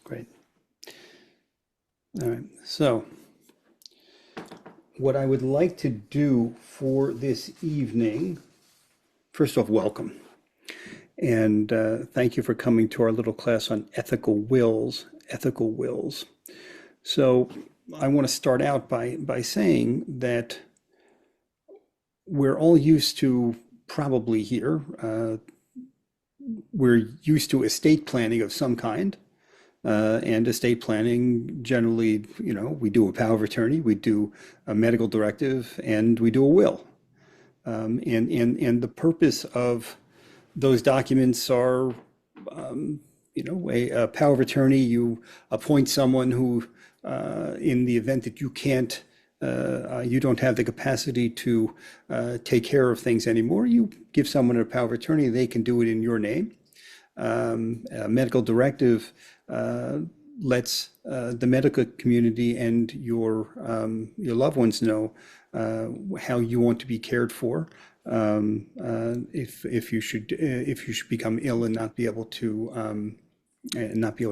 Great. All right. So, what I would like to do for this evening, first off, welcome. And thank you for coming to our little class on ethical wills. Ethical wills. So, I want to start out by saying that we're all used to, probably here, we're used to estate planning of some kind. And estate planning, generally, we do a power of attorney, we do a medical directive, and we do a will. And the purpose of those documents are, a power of attorney. You appoint someone who, in the event that you don't have the capacity to take care of things anymore, you give someone a power of attorney. They can do it in your name. A medical directive lets the medical community and your loved ones know how you want to be cared for, if you should become ill and not be able to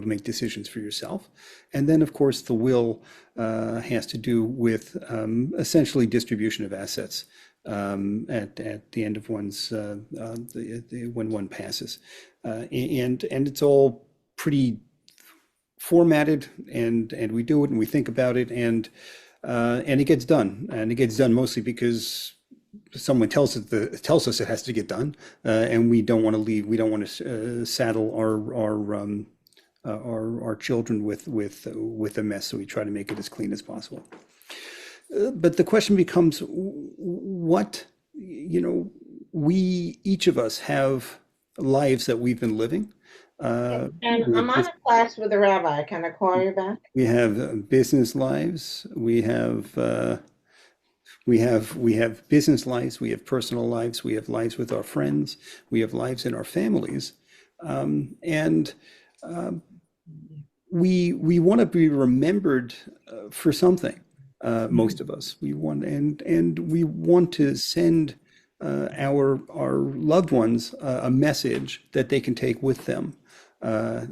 make decisions for yourself. And then, of course, the will has to do with essentially distribution of assets at the end of when one passes, and it's all pretty formatted, and we do it and we think about it, and it gets done, and it gets done mostly because someone tells us it has to get done, and we don't want to leave. We don't want to saddle our children with a mess, so we try to make it as clean as possible. But the question becomes, we each of us have lives that we've been living. And I'm on With a class with a rabbi. Can I call you back? We have business lives. We have business lives. We have personal lives. We have lives with our friends. We have lives in our families, and we want to be remembered for something. Most of us, we want to send our loved ones a message that they can take with them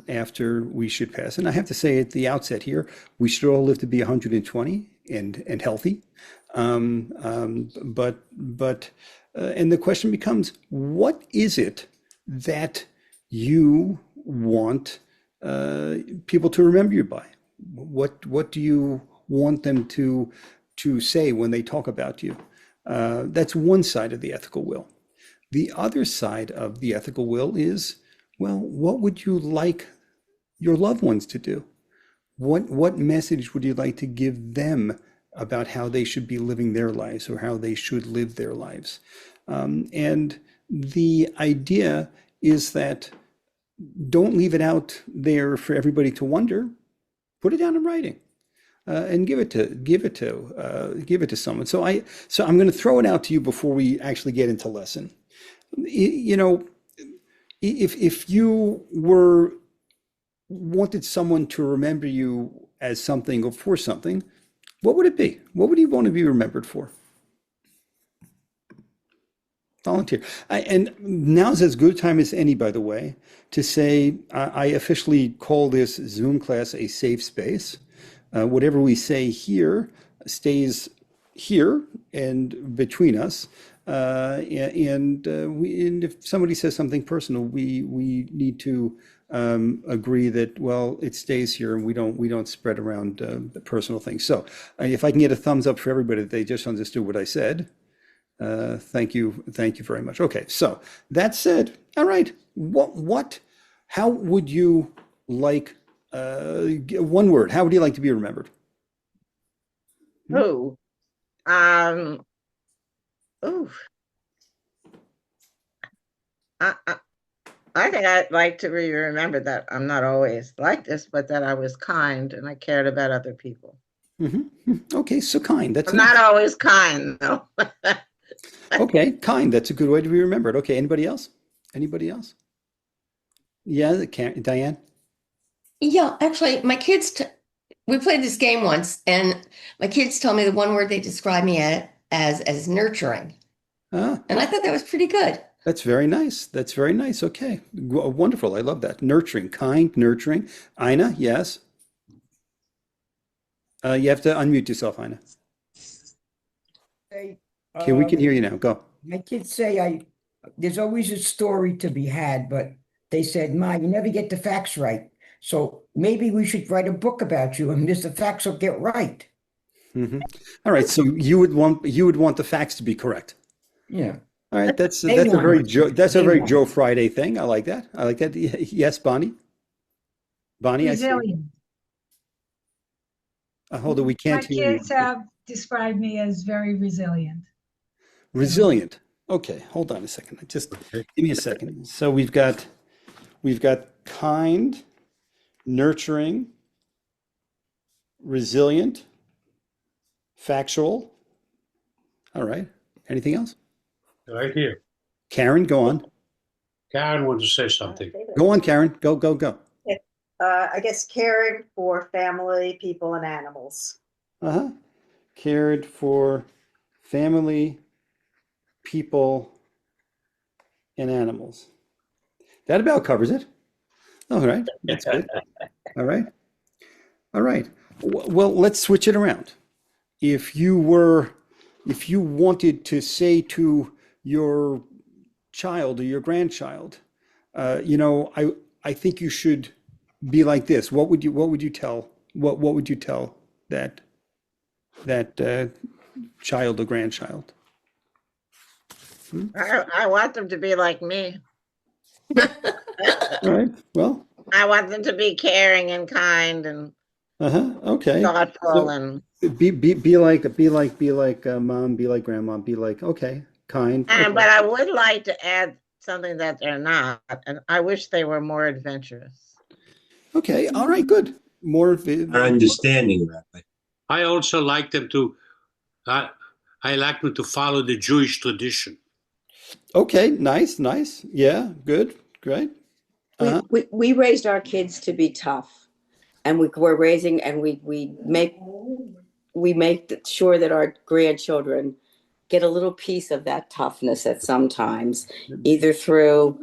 after we should pass. And I have to say at the outset here, we should all live to be 120 and healthy. And the question becomes, what is it that you want people to remember you by? What do you want them to say when they talk about you? That's one side of the ethical will. The other side of the ethical will is, well, what would you like your loved ones to do? What message would you like to give them about how they should be living their lives, or how they should live their lives? And the idea is that don't leave it out there for everybody to wonder. Put it down in writing, and give it to someone. So I'm going to throw it out to you before we actually get into lesson. You know, if you wanted someone to remember you as something or for something, what would it be? What would you want to be remembered for? Volunteer. And now's as good a time as any, by the way, to say I officially call this Zoom class a safe space. Whatever we say here stays here and between us. And if somebody says something personal, we need to agree that, well, it stays here, and we don't spread around the personal things. So if I can get a thumbs up for everybody that they just understood what I said, thank you very much. Okay, so that said, all right, how would you like, one word, how would you like to be remembered? Oh, um, oh, I, I, I think I'd like to be remembered that I'm not always like this, but that I was kind and I cared about other people. Hmm. Okay, so kind. That's I'm not not always kind, though. okay. Kind. That's a good way to be remembered. Okay, anybody else? Anybody else? Yeah, Diane. Yeah, actually, we played this game once, and my kids told me the one word they described me as nurturing, Ah, and I thought that was pretty good. That's very nice. That's very nice. Okay. Wonderful. I love that. Nurturing, kind, nurturing. Ina, yes. You have to unmute yourself, Ina. Say, Okay, we can hear you now. Go. my kids say there's always a story to be had, but they said, Ma, you never get the facts right. So maybe we should write a book about you and the facts will get right. Hmm. All right. So you would want the facts to be correct. Yeah. All right. That's They that's a want very it. Joe that's a They very want Joe it. Friday thing. I like that. I like that. Yes, Bonnie. Bonnie, I see. Resilient. Hold on. We My can't hear you. kids have described me as very resilient. Resilient. Okay. Hold on a second. Just give me a second. So we've got kind, nurturing, resilient, factual. All right. Anything else? Right here. Karen, go on. Karen wants to say something. Go on, Karen. Go, go, go. I guess caring for family, people, and animals. Uh-huh. Cared for family, people, and animals. That about covers it. All right. That's good. All right. All right. Well, let's switch it around. If you wanted to say to your child or your grandchild, I think you should be like this. What would you tell that child or grandchild? I want them to be like me. All right. Well, I want them to be caring and kind and okay. thoughtful So and be like mom, be like grandma, be like okay, kind. but I would like to add something that they're not, and I wish they were more adventurous. Okay. All right. Good. More. Our understanding, Rabbi. I also like them to, I like them to follow the Jewish tradition. Okay. Nice. Nice. Yeah. Good. Great. Uh-huh. We raised our kids to be tough, and we're raising, and we make sure that our grandchildren get a little piece of that toughness at sometimes, either through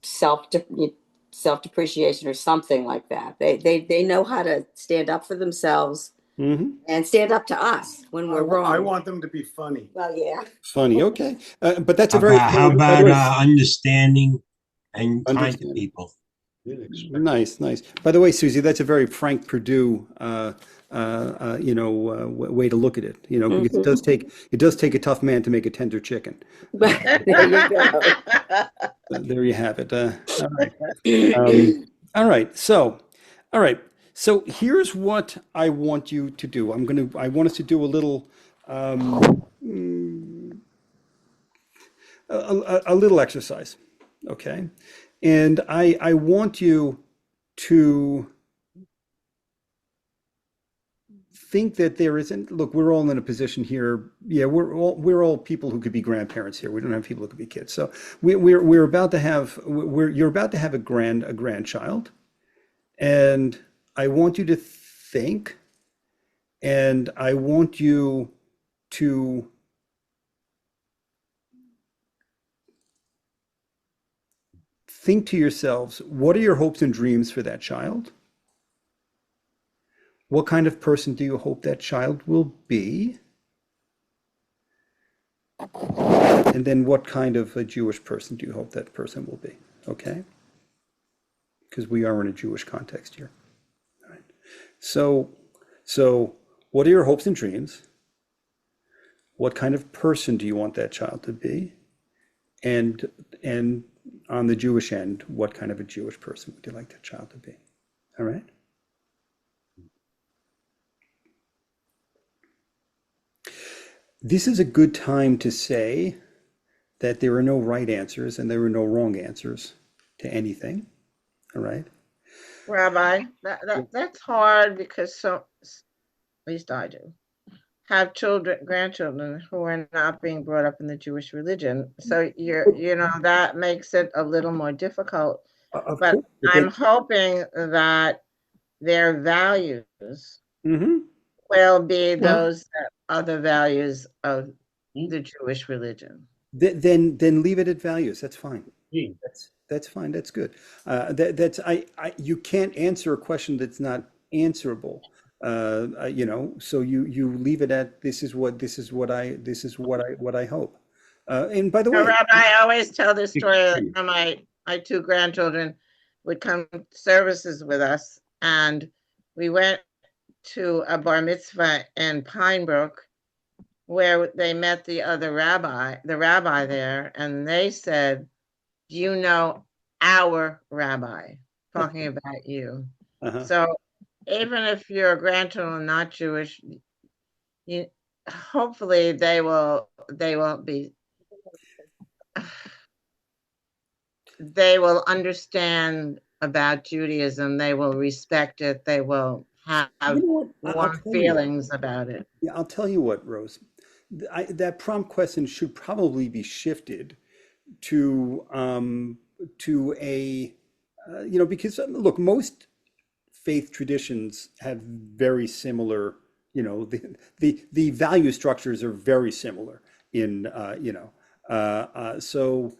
self-depreciation or something like that. They know how to stand up for themselves and stand up to us when we're wrong. I want them to be funny. Well, yeah. Funny. Okay. But that's a very. How by the about way, understanding and kind to Understanding. people? Nice, nice. By the way, Susie, that's a very Frank Purdue, way to look at it. Because it does take a tough man to make a tender chicken. There you go. There you have it. All right. All right. So here's what I want you to do. I want us to do a little, a little exercise. Okay. And I want you to think that there isn't, look, we're all in a position here. Yeah, we're all people who could be grandparents here. We don't have people who could be kids. So you're about to have a grandchild. And I want you to think, and I want you to think to yourselves, what are your hopes and dreams for that child? What kind of person do you hope that child will be? And then what kind of a Jewish person do you hope that person will be? Okay? Because we are in a Jewish context here. All right. So what are your hopes and dreams? What kind of person do you want that child to be? And on the Jewish end, what kind of a Jewish person would you like that child to be? All right? This is a good time to say that there are no right answers and there are no wrong answers to anything. All right? Rabbi, that's hard because at least I do, have grandchildren who are not being brought up in the Jewish religion. So that makes it a little more difficult. But I'm hoping that their values will be those other values of the Jewish religion. then leave it at values. That's fine. Yeah. That's fine. That's good. That's you can't answer a question that's not answerable. You know, so you leave it at what I hope. And by the way, Rabbi, I always tell this story how my two grandchildren would come to services with us, and we went to a bar mitzvah in Pine Brook where they met the rabbi there, and they said, "Do you know our rabbi?" Talking about you. uh-huh. So even if your grandchildren are not Jewish, you hopefully they will be they will understand about Judaism. They will respect it. They will have You know what? I'll warm tell you. feelings about it. Yeah, I'll tell you what, Rose. That prompt question should probably be shifted to a you know, because look, most faith traditions have very similar, you know, the value structures are very similar in you know, so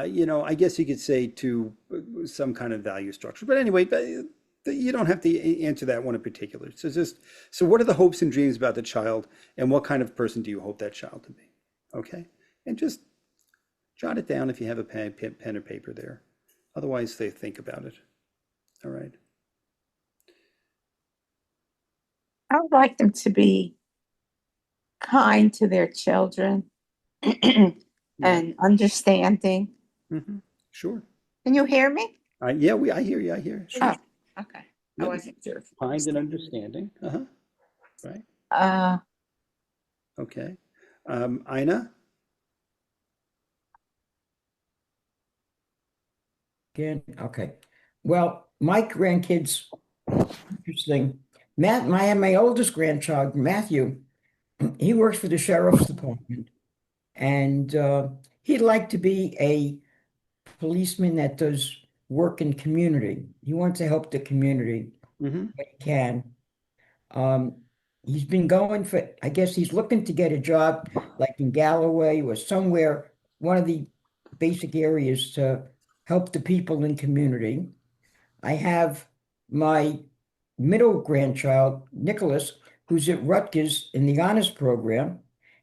you know, I guess you could say to some kind of value structure. But anyway, you don't have to answer that one in particular. So just, so what are the hopes and dreams about the child, and what kind of person do you hope that child to be? Okay, and just jot it down if you have a pen or paper there. Otherwise, they think about it. All right. I would like them to be kind to their children and understanding. Mm-hmm. Sure. Can you hear me? Yeah, I hear you. I hear. Sure. Oh, okay. Yep. I wasn't sure. Kind and understanding. Uh-huh. Right. Okay. Ina? Again, okay. Well, my grandkids, interesting. My oldest grandchild, Matthew, he works for the sheriff's department, and he'd like to be a policeman that does work in community. He wants to help the community Mm-hmm. when he can. He's been going for, I guess he's looking to get a job like in Galloway or somewhere, one of the basic areas to help the people in community. I have my middle grandchild, Nicholas, who's at Rutgers in the honors program,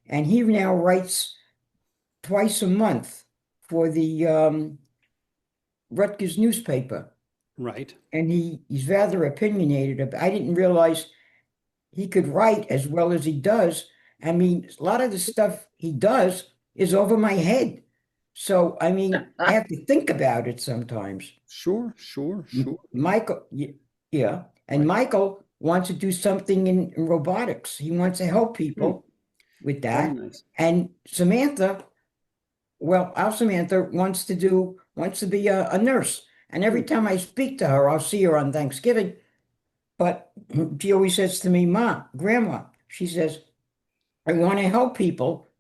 and he now writes twice a month for the Rutgers newspaper. Right. And he's rather opinionated. I didn't realize he could write as well as he does. I mean, a lot of the stuff he does is over my head. So, I mean, I have to think about it sometimes. Sure. Michael, yeah. And Michael wants to do something in robotics. He wants to help people with that. Very nice. And Samantha, well, our Samantha wants to be a nurse. And every time I speak to her, I'll see her on Thanksgiving. But she always says to me, "Ma, Grandma," she says, "I want to help people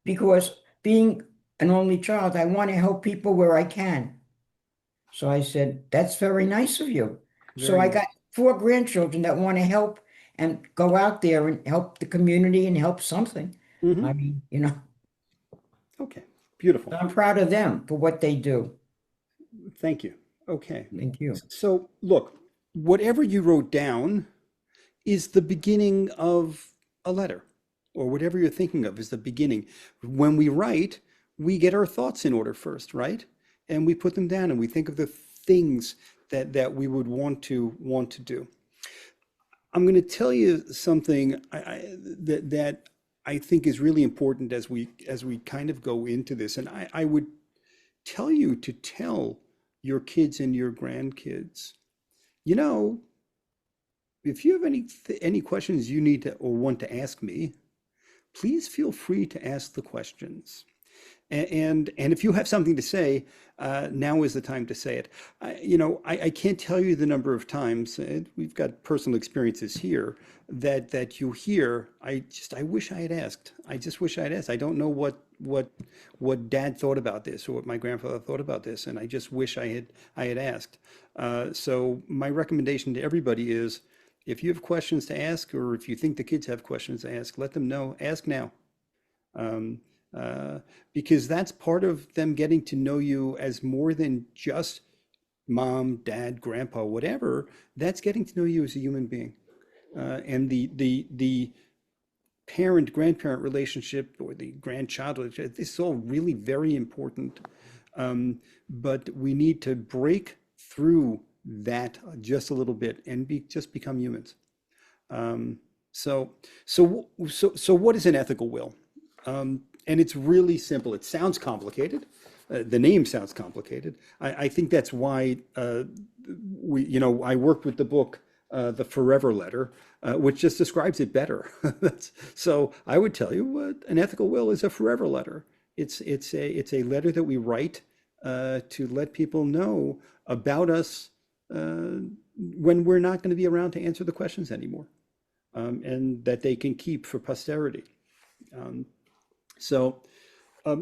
because being an only child, I want to help people where I can." So I said, "That's very nice of you." So Very I nice. got 4 grandchildren that want to help and go out there and help the community and help something. Mhm. I mean, you know, Okay. Beautiful. I'm proud of them for what they do. Thank you. Okay. Thank you. So look, whatever you wrote down is the beginning of a letter, or whatever you're thinking of is the beginning. When we write, we get our thoughts in order first, right? And we put them down and we think of the things that we would want to do. I'm going to tell you something that I think is really important as we kind of go into this, and I would tell you to tell your kids and your grandkids, you know, if you have any questions you need to or want to ask me, please feel free to ask the questions. And if you have something to say, now is the time to say it. You know, I can't tell you the number of times, and we've got personal experiences here, that you hear, I wish I had asked. I just wish I had asked. I don't know what Dad thought about this or what my grandfather thought about this, and I just wish I had asked. So my recommendation to everybody is, if you have questions to ask, or if you think the kids have questions to ask, let them know. Ask now. because that's part of them getting to know you as more than just mom, dad, grandpa, whatever. That's getting to know you as a human being. And the parent grandparent relationship or the grandchild relationship, this is all really very important. But we need to break through that just a little bit and just become humans. So what is an ethical will? And it's really simple. It sounds complicated. The name sounds complicated. I think that's why I worked with the book, The Forever Letter, which just describes it better. So I would tell you an ethical will is a forever letter. It's a letter that we write to let people know about us when we're not going to be around to answer the questions anymore, and that they can keep for posterity.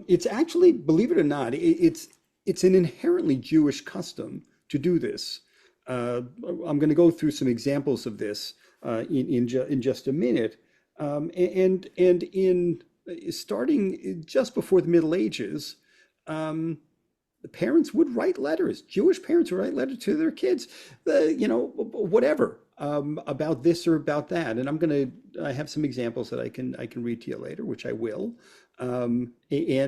It's actually, believe it or not, it's an inherently Jewish custom to do this. I'm going to go through some examples of this in just a minute. And in starting just before the Middle Ages, the parents would write letters. Jewish parents would write letters to their kids, whatever, about this or about that. And I have some examples that I can read to you later, which I will. It's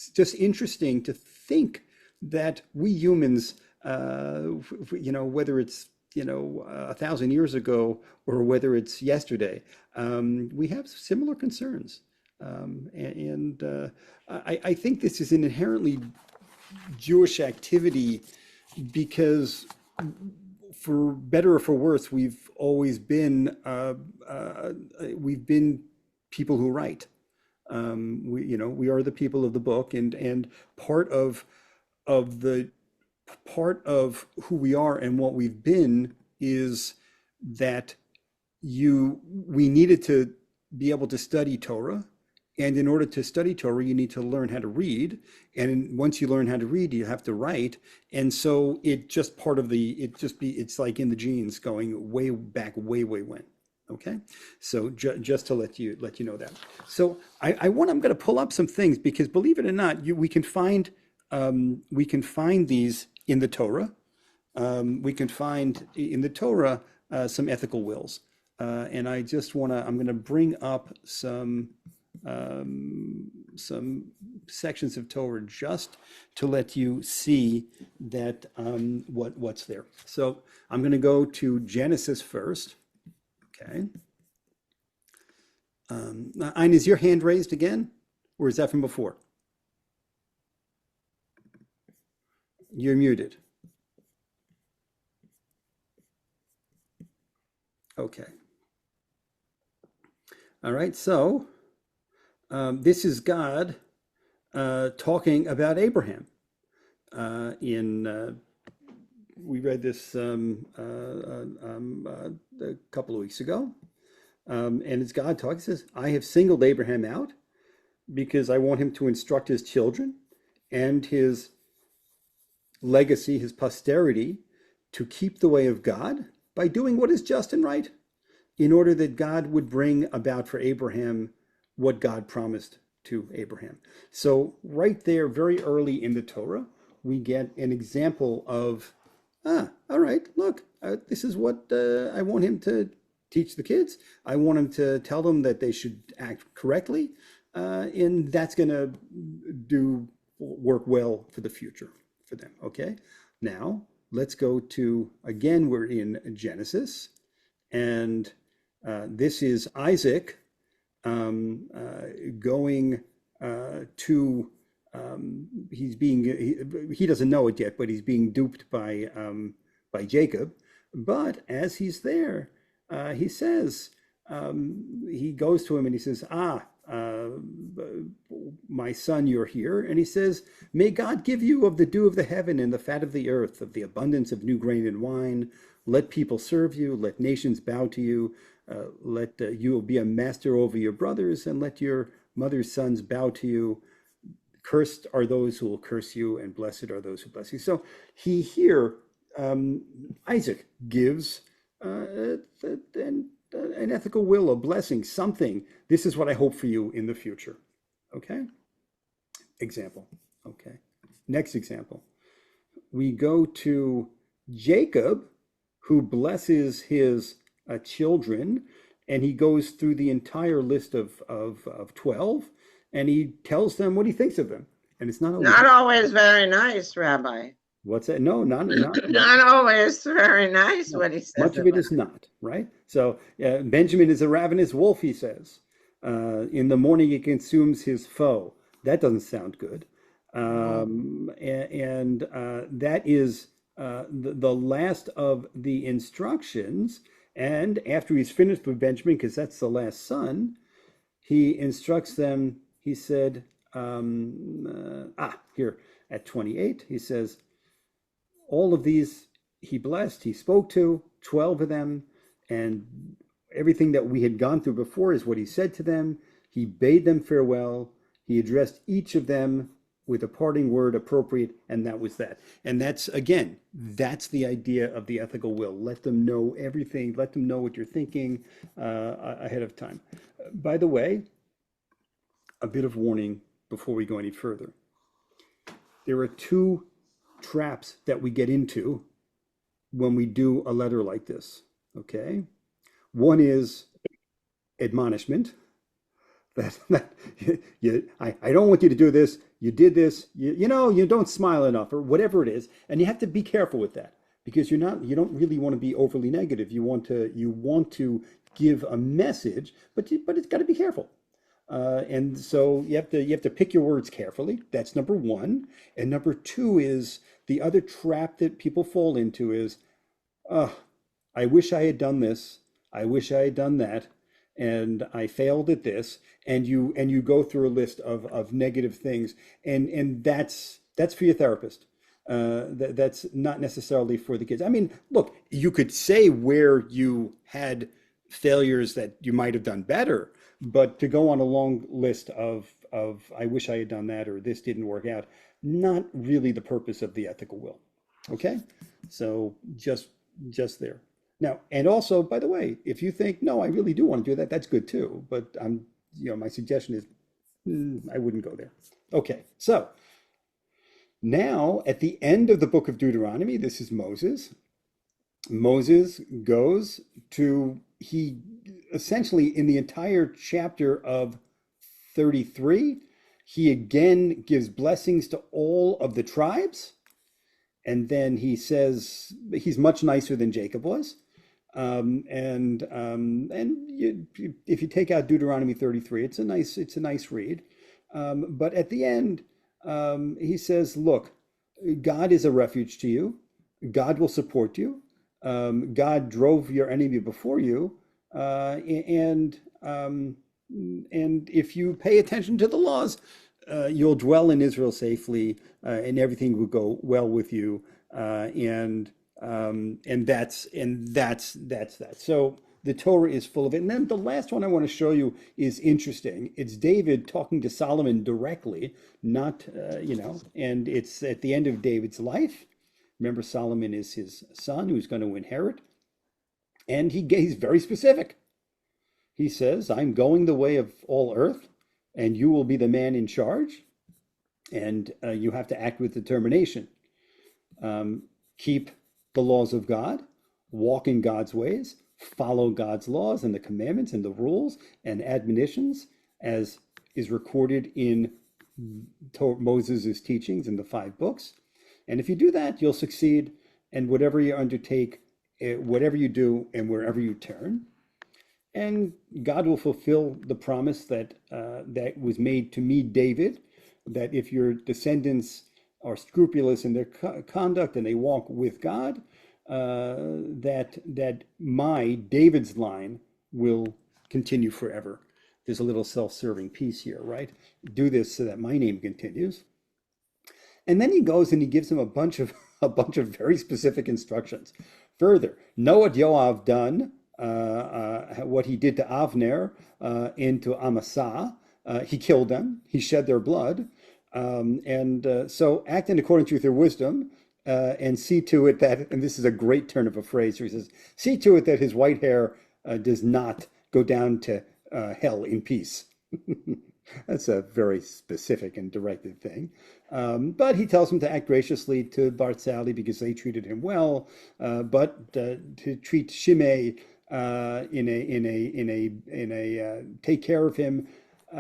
just interesting to think that we humans, whether it's 1,000 years ago or whether it's yesterday, we have similar concerns. I think this is an inherently Jewish activity because, for better or for worse, we've always been people who write. We are the people of the book, and part of who we are and what we've been is that we needed to be able to study Torah. And in order to study Torah, you need to learn how to read. And once you learn how to read, you have to write. And so it's like in the genes going way back, way when. Okay. So just to let you know that. So I'm going to pull up some things because, believe it or not, we can find these in the Torah. We can find in the Torah some ethical wills. And I'm going to bring up some sections of Torah just to let you see that what's there. So I'm going to go to Genesis first. Okay. Ein, is your hand raised again, or is that from before? You're muted. Okay. All right. So this is God talking about Abraham. We read this a couple of weeks ago, and it's God talking. It says, "I have singled Abraham out because I want him to instruct his children and his legacy, his posterity, to keep the way of God by doing what is just and right, in order that God would bring about for Abraham what God promised to Abraham." So right there, very early in the Torah, we get an example of, all right, look, this is what I want him to teach the kids. I want him to tell them that they should act correctly, and that's going to work well for the future for them. Okay, now let's go to, again, we're in Genesis, and this is Isaac going to, he doesn't know it yet, but he's being duped by Jacob. But as he's there, he says, he goes to him and he says, my son, you're here. And he says, "May God give you of the dew of the heaven and the fat of the earth, of the abundance of new grain and wine. Let people serve you, let nations bow to you. Let you be a master over your brothers, and let your mother's sons bow to you. Cursed are those who will curse you, and blessed are those who bless you." So Isaac gives an an ethical will, a blessing, something. This is what I hope for you in the future. Okay? Example. Okay. Next example. We go to Jacob, who blesses his children, and he goes through the entire list of 12, and he tells them what he thinks of them. And it's not always, Not always very nice, Rabbi. what's that? No, not Not always very nice what he says. much of it about is not, right? So Benjamin is a ravenous wolf, he says. In the morning he consumes his foe. That doesn't sound good. That is the last of the instructions. And after he's finished with Benjamin, because that's the last son, he instructs them. He said, here at 28, he says, all of these he blessed, he spoke to 12 of them, and everything that we had gone through before is what he said to them. He bade them farewell. He addressed each of them with a parting word appropriate, and that was that. And that's, again, that's the idea of the ethical will. Let them know everything. Let them know what you're thinking ahead of time. By the way, a bit of warning before we go any further. There are two traps that we get into when we do a letter like this, okay? One is admonishment. I don't want you to do this. You did this. You don't smile enough, or whatever it is, and you have to be careful with that, because you don't really want to be overly negative. You want to give a message, but it's got to be careful. And so you have to pick your words carefully. That's number one. And number two is the other trap that people fall into is, I wish I had done this. I wish I had done that. And I failed at this. And you go through a list of negative things. And that's for your therapist. That's not necessarily for the kids. I mean, look, you could say where you had failures that you might have done better, but to go on a long list of I wish I had done that, or this didn't work out, not really the purpose of the ethical will. Okay, so just there. Now, and also, by the way, if you think, no, I really do want to do that, that's good too. But my suggestion is I wouldn't go there. Okay, so now at the end of the book of Deuteronomy, this is Moses. Moses goes to, he essentially in the entire chapter of 33, he again gives blessings to all of the tribes. And then he says he's much nicer than Jacob was. If you take out Deuteronomy 33, it's a nice read. But at the end, he says, look, God is a refuge to you. God will support you. God drove your enemy before you. And if you pay attention to the laws, you'll dwell in Israel safely, and everything will go well with you. And that's that. So the Torah is full of it. And then the last one I want to show you is interesting. It's David talking to Solomon directly, not, and it's at the end of David's life. Remember, Solomon is his son who's going to inherit. And he's very specific. He says, I'm going the way of all earth, and you will be the man in charge. And you have to act with determination. Keep the laws of God, walk in God's ways, follow God's laws and the commandments and the rules and admonitions as is recorded in Moses' teachings in the 5 books. And if you do that, you'll succeed in whatever you undertake, whatever you do, and wherever you turn. And God will fulfill the promise that was made to me, David, that if your descendants are scrupulous in their conduct and they walk with God, that my David's line will continue forever. There's a little self-serving piece here, right? Do this so that my name continues. And then he goes and he gives him a bunch of very specific instructions. Further, know what Yoav done, what he did to Avner and to Amasa. He killed them. He shed their blood. So act in accordance with your wisdom, and see to it that, and this is a great turn of a phrase where he says, see to it that his white hair does not go down to hell in peace. That's a very specific and directed thing. But he tells him to act graciously to Bartzali because they treated him well, but to treat Shimei take care of him.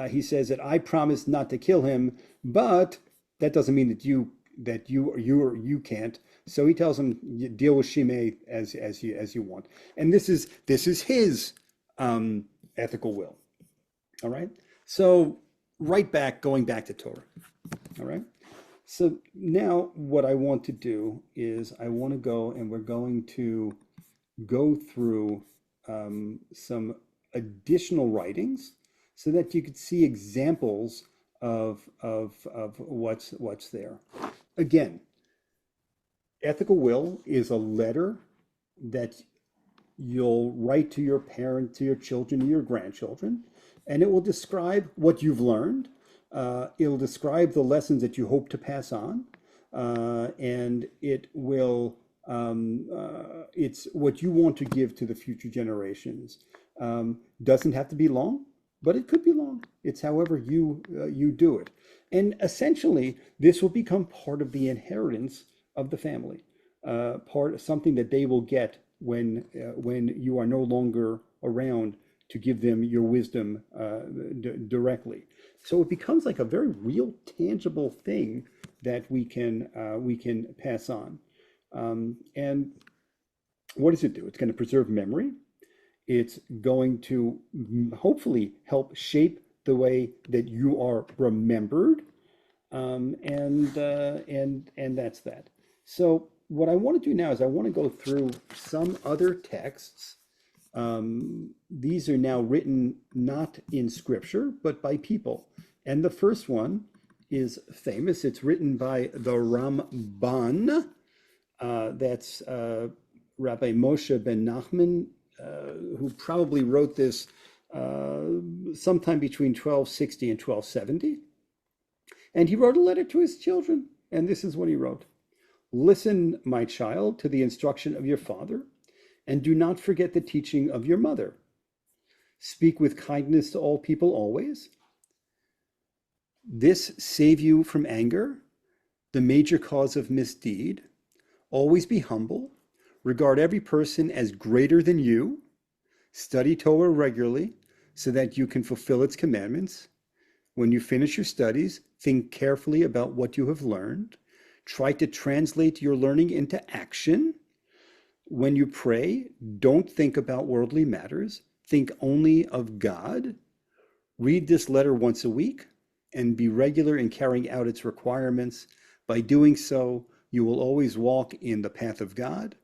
He says that I promise not to kill him, but that doesn't mean that you can't. So he tells him, "You deal with Shimei as you want." And this is his ethical will. All right. So going back to Torah. All right. So now what I want to do is I want to go and we're going to go through some additional writings so that you could see examples of what's there. Again, ethical will is a letter that you'll write to your parent, to your children, to your grandchildren, and it will describe what you've learned. It'll describe the lessons that you hope to pass on, and it will it's what you want to give to the future generations. Doesn't have to be long, but it could be long. It's however you do it. And essentially, this will become part of the inheritance of the family, part of something that they will get when you are no longer around to give them your wisdom directly. So it becomes like a very real, tangible thing that we can pass on. And what does it do? It's going to preserve memory. It's going to hopefully help shape the way that you are remembered. And that's that. So what I want to do now is I want to go through some other texts. These are now written not in scripture, but by people. And the first one is famous. It's written by the Ramban. That's Rabbi Moshe ben Nachman, who probably wrote this sometime between 1260 and 1270. And he wrote a letter to his children. And this is what he wrote. Listen, my child, to the instruction of your father, and do not forget the teaching of your mother. Speak with kindness to all people always. This save you from anger, the major cause of misdeed. Always be humble. Regard every person as greater than you. Study Torah regularly so that you can fulfill its commandments. When you finish your studies, think carefully about what you have learned. Try to translate your learning into action. When you pray, don't think about worldly matters. Think only of God. Read this letter once a week and be regular in carrying out its requirements. By doing so, you will always walk in the path of God,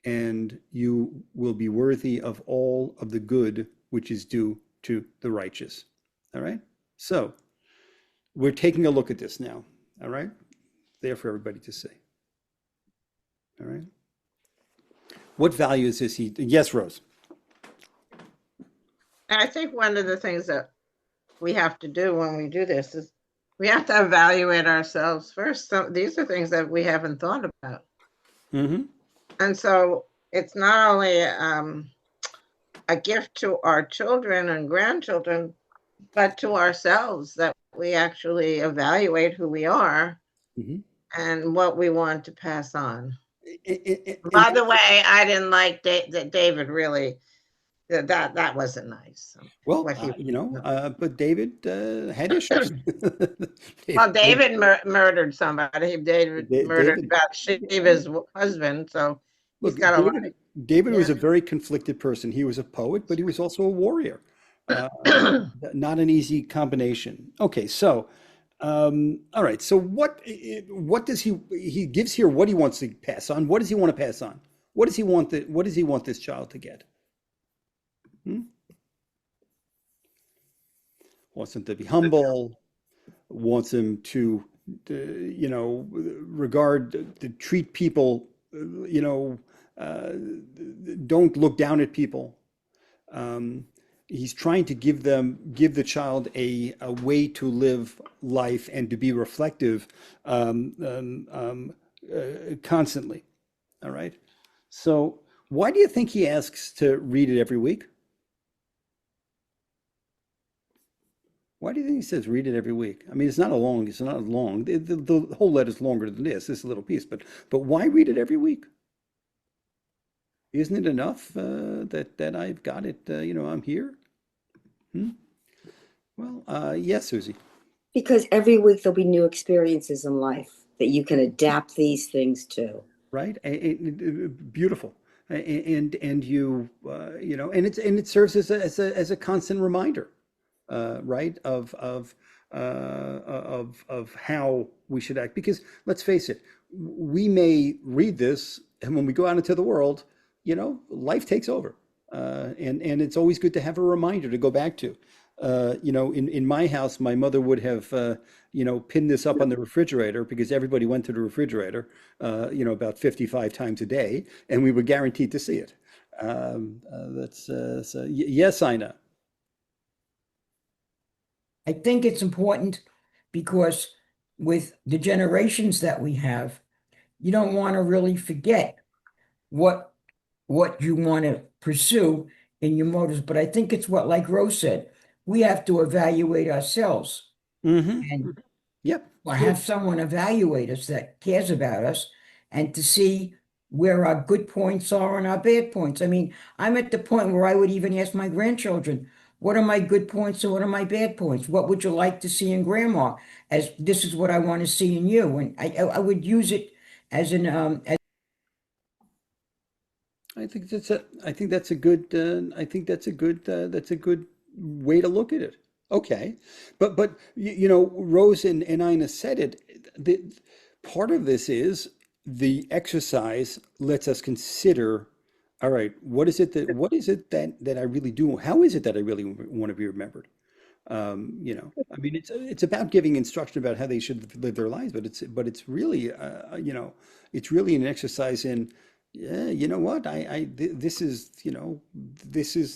and you will be worthy of all of the good which is due to the righteous. All right? So we're taking a look at this now. All right? There for everybody to see. All right? What value is this? Yes, Rose. I think one of the things that we have to do when we do this is we have to evaluate ourselves first. So these are things that we haven't thought about. Mm-hmm. And so it's not only a gift to our children and grandchildren, but to ourselves that we actually evaluate who we are and what we want to pass on. By the way, I didn't like that David really, that wasn't nice. Well, but David had issues. Well, David murdered somebody. David murdered Bathsheba's husband, so he's got a lot. David was a very conflicted person. He was a poet, but he was also a warrior. Not an easy combination. Okay, so all right. So what does he gives here? What he wants to pass on? What does he want to pass on? What does he want this child to get? Wants him to be humble. Wants him to regard, to treat people. Don't look down at people. He's trying to give the child a way to live life and to be reflective constantly. All right. So why do you think he asks to read it every week? Why do you think he says read it every week? I mean, it's not long. The whole letter's longer than this little piece, but why read it every week? Isn't it enough that I've got it, I'm here? Hmm? Well, yes, Susie. Because every week there'll be new experiences in life that you can adapt these things to. Right? Beautiful. And you and it serves as a constant reminder, right? Of how we should act. Because let's face it, we may read this, and when we go out into the world, life takes over, and it's always good to have a reminder to go back to. In my house, my mother would have, pinned this up on the refrigerator because everybody went to the refrigerator, about 55 times a day, and we were guaranteed to see it. Yes, Ina. I think it's important because with the generations that we have, you don't want to really forget what you want to pursue in your motives. But I think it's what, like Rose said, we have to evaluate ourselves Mm-hmm. and Yep. or have someone evaluate us that cares about us and to see where our good points are and our bad points. I mean, I'm at the point where I would even ask my grandchildren, what are my good points and what are my bad points? What would you like to see in grandma? As this is what I want to see in you. And I would use it as an I think that's a good that's a good way to look at it. Okay, but Rose and Ina said it. Part of this is the exercise lets us consider. All right, what is it that I really do? How is it that I really want to be remembered? I mean, it's about giving instruction about how they should live their lives, but it's really it's really an exercise in, yeah, you know what, this is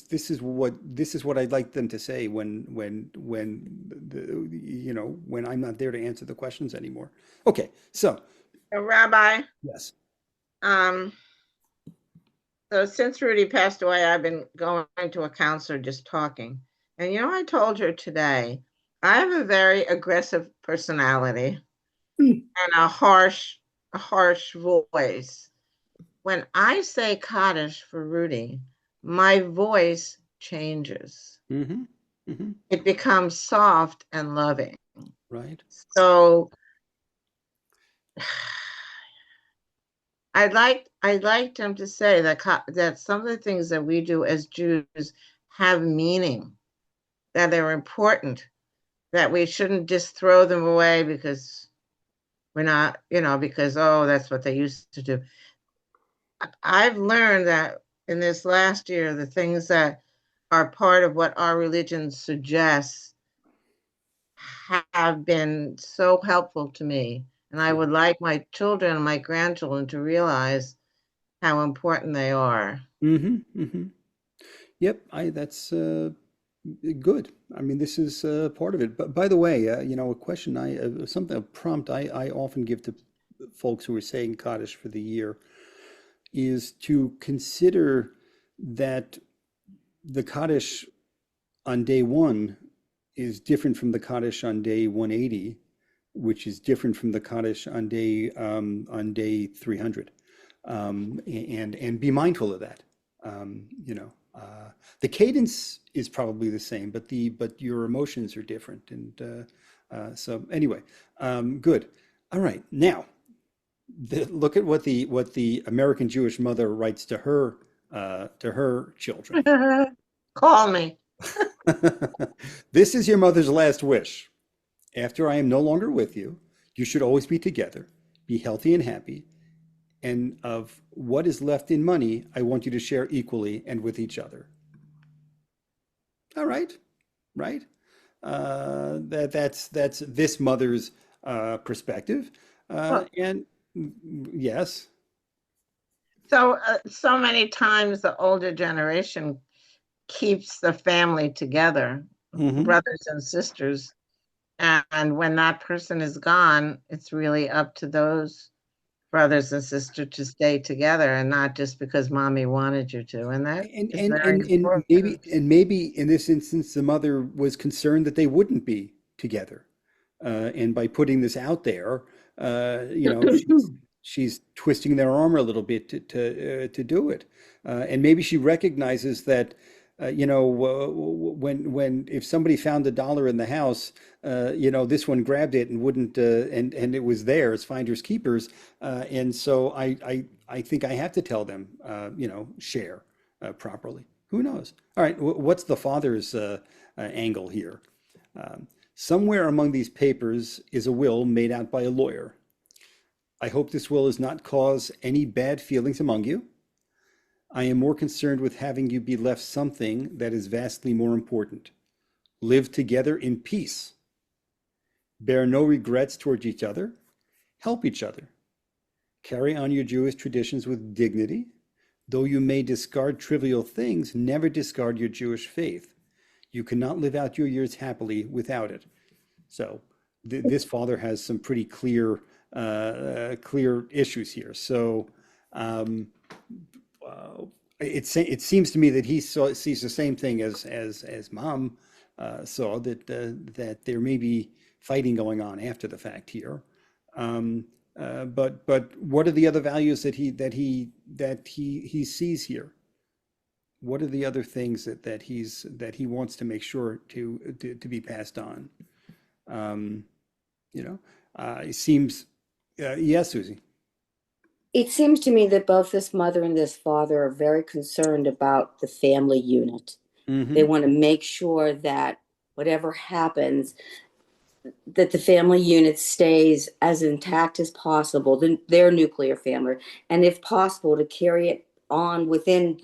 this is what I'd like them to say when I'm not there to answer the questions anymore. Okay, so Rabbi, yes. um, so since Rudy passed away, I've been going to a counselor just talking. And I told her today, I have a very aggressive personality and a harsh voice. When I say Kaddish for Rudy, my voice changes. Mm-hmm. Mm-hmm. It becomes soft and loving. Right. So I'd like him to say that some of the things that we do as Jews have meaning, that they're important, that we shouldn't just throw them away because we're not, because, oh, that's what they used to do. I've learned that in this last year, the things that are part of what our religion suggests have been so helpful to me. And I would like my children and my grandchildren to realize how important they are. Mm-hmm. Mm-hmm. Yep. That's good. I mean, this is part of it. But by the way, a question a prompt I often give to folks who are saying Kaddish for the year is to consider that the Kaddish on day one is different from the Kaddish on day 180, which is different from the Kaddish on day 300, and be mindful of that. The cadence is probably the same, but your emotions are different, and so anyway, good. All right, now look at what the American Jewish mother writes to her children. Call me. This is your mother's last wish. After I am no longer with you, you should always be together, be healthy and happy, and of what is left in money, I want you to share equally and with each other. All right, right? That's this mother's perspective, and yes. So many times the older generation keeps the family together, Mm-hmm. brothers and sisters. And when that person is gone, it's really up to those brothers and sisters to stay together and not just because mommy wanted you to. And that And is and very and, and maybe important. and maybe in this instance, the mother was concerned that they wouldn't be together. And by putting this out there, she's twisting their arm a little bit to do it. And maybe she recognizes that, when if somebody found $1 in the house, this one grabbed it and wouldn't, and it was theirs, finders keepers. And so I think I have to tell them, share properly. Who knows? All right, what's the father's angle here? Somewhere among these papers is a will made out by a lawyer. I hope this will does not cause any bad feelings among you. I am more concerned with having you be left something that is vastly more important. Live together in peace. Bear no regrets towards each other. Help each other. Carry on your Jewish traditions with dignity. Though you may discard trivial things, never discard your Jewish faith. You cannot live out your years happily without it. So this father has some pretty clear issues here. So it seems to me that he sees the same thing as mom saw, that there may be fighting going on after the fact here. But what are the other values that he sees here? What are the other things that he wants to make sure to be passed on? It seems, yes, Susie. It seems to me that both this mother and this father are very concerned about the family unit. Mm-hmm. They want to make sure that whatever happens, that the family unit stays as intact as possible, their nuclear family, and if possible, to carry it on within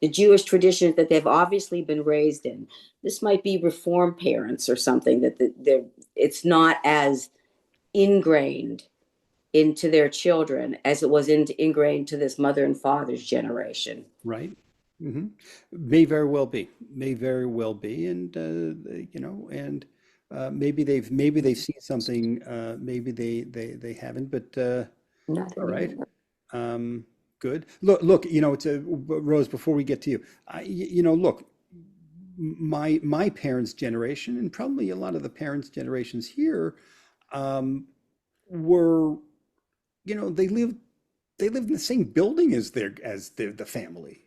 the Jewish traditions that they've obviously been raised in. This might be Reform parents or something, that it's not as ingrained into their children as it was ingrained to this mother and father's generation. Right. Mm-hmm. May very well be. And maybe they've seen something. Maybe they haven't. But all right. Good. Look. It's Rose. Before we get to you, look. My parents' generation, and probably a lot of the parents' generations here, were, they lived in the same building as the family,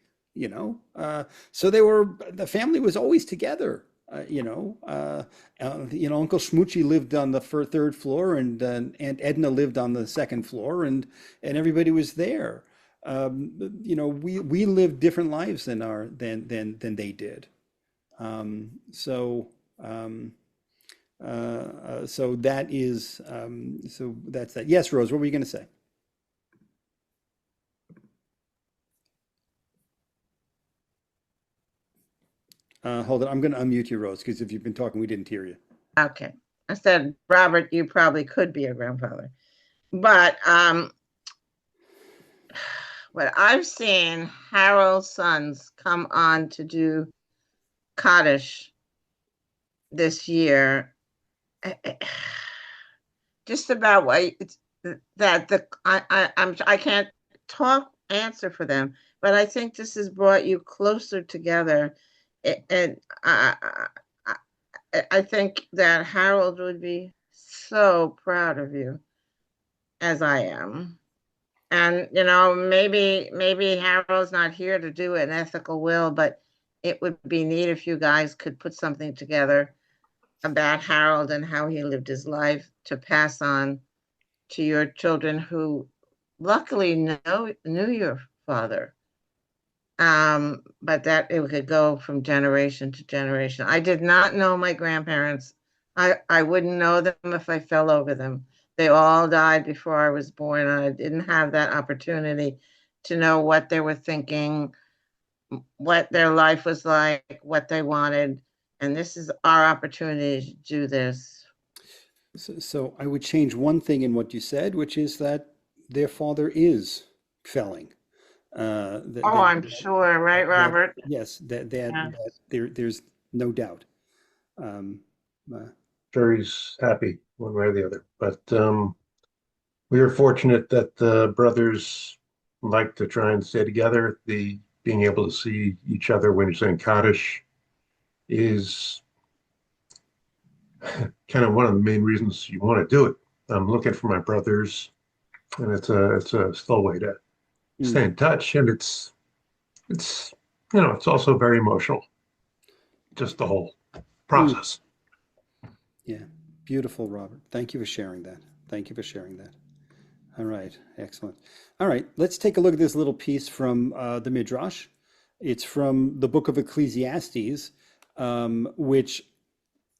so the family was always together. Uncle Shmuchi lived on the third floor, and Aunt Edna lived on the second floor, and everybody was there. We lived different lives than they did. So that is, so that's that. Yes, Rose, what were you going to say? Hold on, I'm going to unmute you, Rose, because if you've been talking, we didn't hear you. Okay. I said, Robert, you probably could be a grandfather. But what I've seen Harold's sons come on to do Kaddish this year, just about what I can't answer for them, but I think this has brought you closer together. And I think that Harold would be so proud of you, as I am. And maybe Harold's not here to do an ethical will, but it would be neat if you guys could put something together about Harold and how he lived his life to pass on to your children, who luckily knew your father. But that it could go from generation to generation. I did not know my grandparents. I wouldn't know them if I fell over them. They all died before I was born. I didn't have that opportunity to know what they were thinking, what their life was like, what they wanted. And this is our opportunity to do this. So I would change one thing in what you said, which is that their father is felling. I'm sure, right, Robert? Yes, there's no doubt. Sure, he's happy one way or the other, but we are fortunate that the brothers like to try and stay together. The being able to see each other when you're saying Kaddish is kind of one of the main reasons you want to do it. I'm looking for my brothers, and it's a still way to stay in touch, and it's it's also very emotional, just the whole process. Yeah, beautiful, Robert. Thank you for sharing that. Thank you for sharing that. All right, excellent. All right, let's take a look at this little piece from the Midrash. It's from the book of Ecclesiastes, which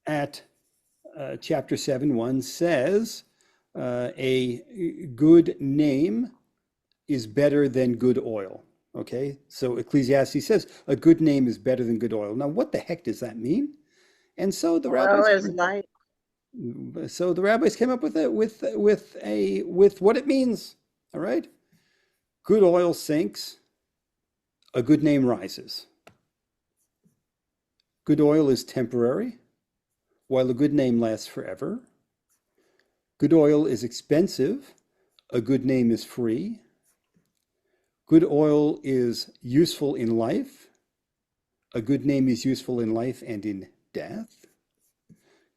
at chapter 7:1 says, a good name is better than good oil. Okay, so Ecclesiastes says a good name is better than good oil. Now, what the heck does that mean? And so the Oil rabbis, is light. so the rabbis came up with it with what it means. All right, good oil sinks, a good name rises. Good oil is temporary, while a good name lasts forever. Good oil is expensive, a good name is free. Good oil is useful in life, a good name is useful in life and in death.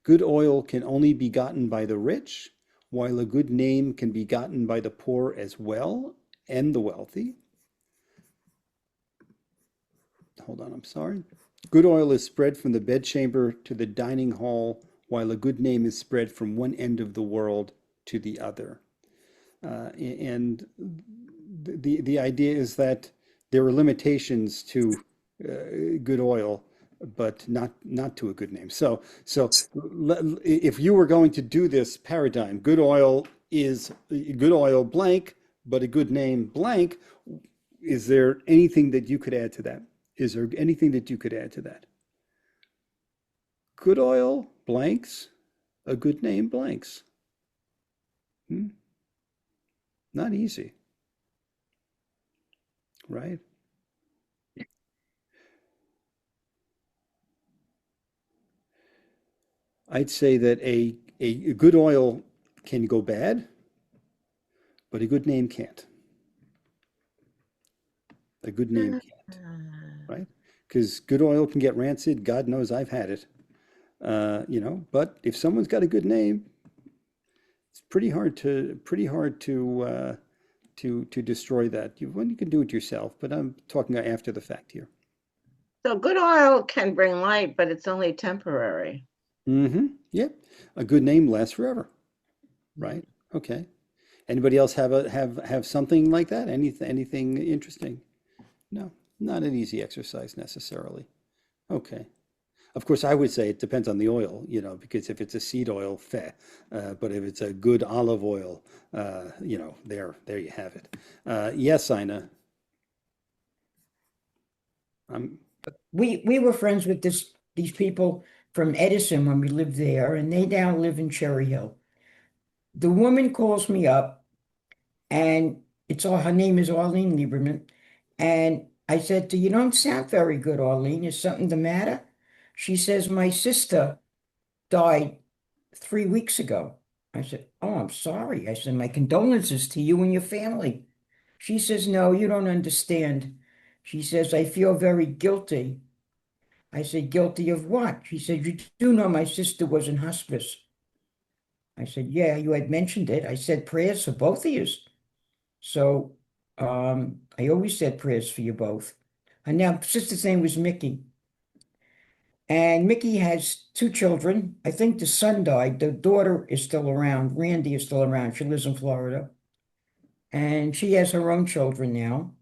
Good oil can only be gotten by the rich, while a good name can be gotten by the poor as well, and the wealthy. Hold on, I'm sorry. Good oil is spread from the bedchamber to the dining hall, while a good name is spread from one end of the world to the other. And the idea is that there are limitations to good oil, but not to a good name. So if you were going to do this paradigm, good oil is good oil blank, but a good name blank, is there anything that you could add to that? Is there anything that you could add to that? Good oil blanks, a good name blanks. Not easy, right? I'd say that a good oil can go bad, but a good name can't. A good name can't, right? Because good oil can get rancid. God knows I've had it. But if someone's got a good name, it's pretty hard to destroy that. You can do it yourself, but I'm talking after the fact here. So good oil can bring light, but it's only temporary. Yep. A good name lasts forever. Right. Okay. Anybody else have something like that? Anything interesting? No, not an easy exercise necessarily. Okay. Of course, I would say it depends on the oil, because if it's a seed oil, fair. But if it's a good olive oil, there you have it. Yes, Ina. We were friends with these people from Edison when we lived there, and they now live in Cherry Hill. The woman calls me up, and her name is Arlene Lieberman, and I said to her, "You don't sound very good, Arlene. Is something the matter?" She says, "My sister died 3 weeks ago." I said, "Oh, I'm sorry." I said, "My condolences to you and your family." She says, "No, you don't understand." She says, "I feel very guilty." I said, "Guilty of what?" She said, "You do know my sister was in hospice." I said, "Yeah, you had mentioned it." I said prayers for both of you. So I always said prayers for you both. And now sister's name was Mickey. And Mickey has 2 children. I think the son died. The daughter is still around. Randy is still around. She lives in Florida. And she has her own children now.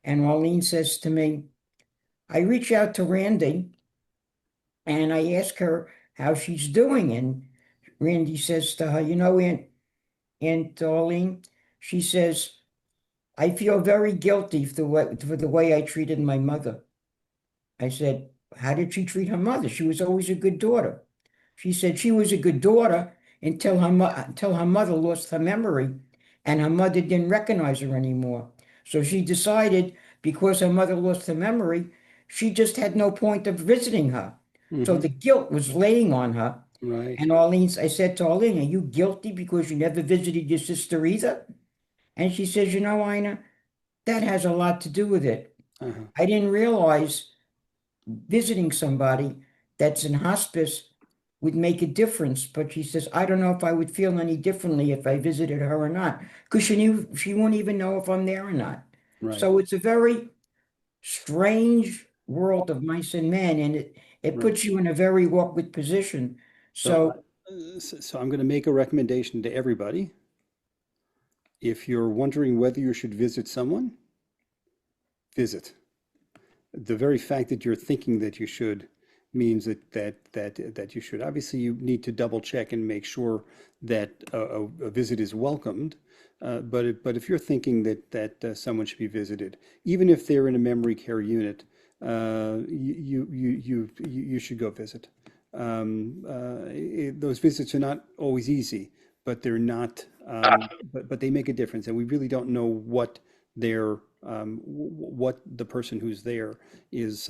And Marlene says to me, I reach out to Randy and I ask her how she's doing. And Randy says to her, Aunt Arlene, she says, "I feel very guilty for the way I treated my mother." I said, "How did she treat her mother? She was always a good daughter." She said she was a good daughter until her mother lost her memory and her mother didn't recognize her anymore. So she decided, because her mother lost her memory, she just had no point of visiting her. So the guilt was laying on her, Right. And I said to Arlene, are you guilty because you never visited your sister either? And she says, Ina, that has a lot to do with it. Uh-huh. I didn't realize visiting somebody that's in hospice would make a difference. But she says, I don't know if I would feel any differently if I visited her or not, because she won't even know if I'm there or not. Right. So it's a very strange world of mice and men, and it Right. puts you in a very awkward position. So So I'm going to make a recommendation to everybody. If you're wondering whether you should visit someone, visit. The very fact that you're thinking that you should means that you should. Obviously, you need to double check and make sure that a visit is welcomed. But if you're thinking that someone should be visited, even if they're in a memory care unit, you should go visit. Those visits are not always easy, but they're not. But they make a difference, and we really don't know what what the person who's there is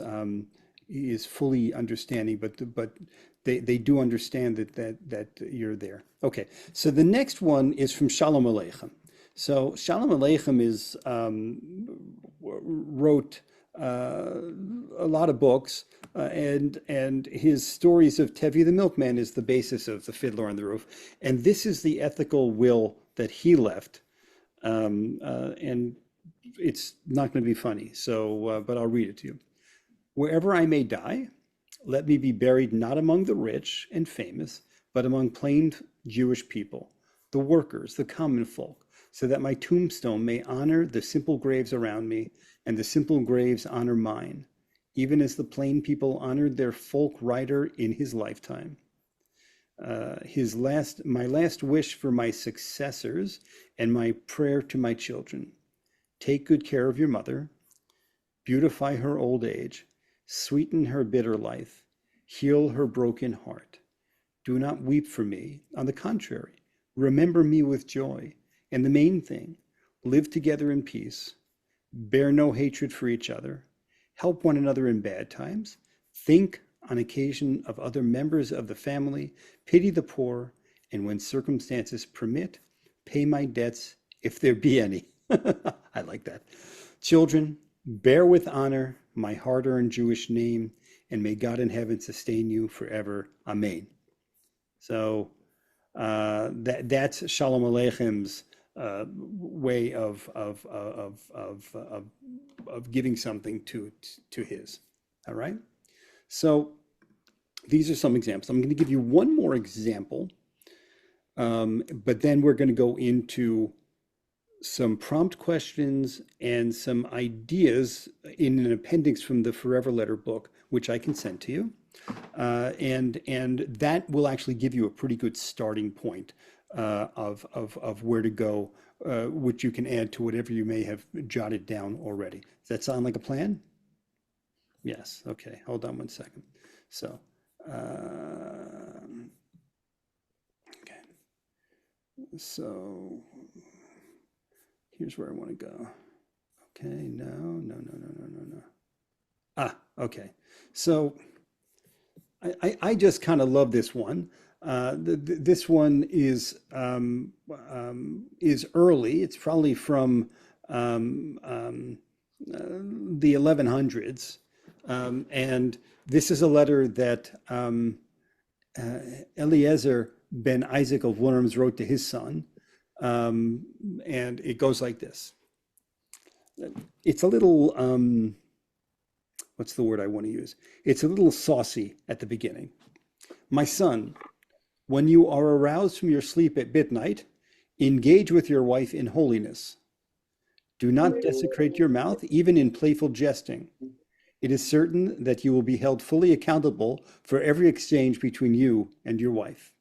fully understanding, but they do understand that you're there. Okay, so the next one is from Shalom Aleichem. So Shalom Aleichem wrote a lot of books, and his stories of Tevi the milkman is the basis of The Fiddler on the Roof, and this is the ethical will that he left, and it's not going to be funny. So, but I'll read it to you. Wherever I may die, let me be buried not among the rich and famous, but among plain Jewish people, the workers, the common folk, so that my tombstone may honor the simple graves around me, and the simple graves honor mine, even as the plain people honored their folk writer in his lifetime. My last wish for my successors and my prayer to my children: take good care of your mother, beautify her old age, sweeten her bitter life, heal her broken heart. Do not weep for me. On the contrary, remember me with joy. And the main thing, live together in peace, bear no hatred for each other, help one another in bad times, think on occasion of other members of the family, pity the poor, and when circumstances permit, pay my debts if there be any. I like that. Children, bear with honor my hard-earned Jewish name, and may God in heaven sustain you forever. Amen. So that's Shalom Aleichem way of giving something to his. All right. So these are some examples. I'm going to give you one more example, but then we're going to go into some prompt questions and some ideas in an appendix from the Forever Letter book, which I can send to you. And that will actually give you a pretty good starting point of where to go, which you can add to whatever you may have jotted down already. Does that sound like a plan? Yes. Okay. Hold on one second. So, okay. So here's where I want to go. Okay. No. Okay. So I just kind of love this one. This one is early. It's probably from the 1100s, and this is a letter that Eliezer ben Isaac of Worms wrote to his son, and it goes like this. It's a little what's the word I want to use? It's a little saucy at the beginning. My son, when you are aroused from your sleep at midnight, engage with your wife in holiness. Do not desecrate your mouth, even in playful jesting. It is certain that you will be held fully accountable for every exchange between you and your wife.